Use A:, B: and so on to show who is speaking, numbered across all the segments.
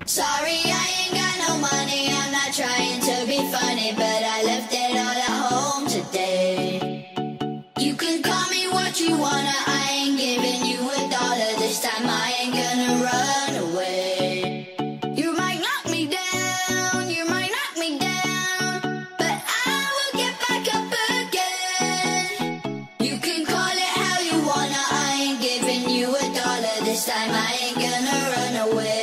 A: Sorry, I ain't got no money, I'm not trying to be funny, but I left it all at home today. You can call me what you wanna, I ain't giving you $1 this time, I ain't gonna run away. You might knock me down, you might knock me down, but I will get back up again. You can call it how you wanna, I ain't giving you $1 this time, I ain't gonna run away.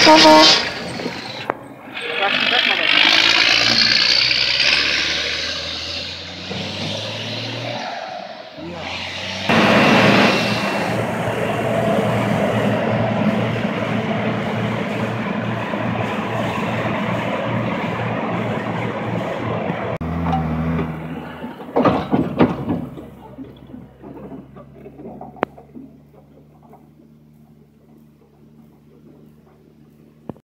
B: Hello.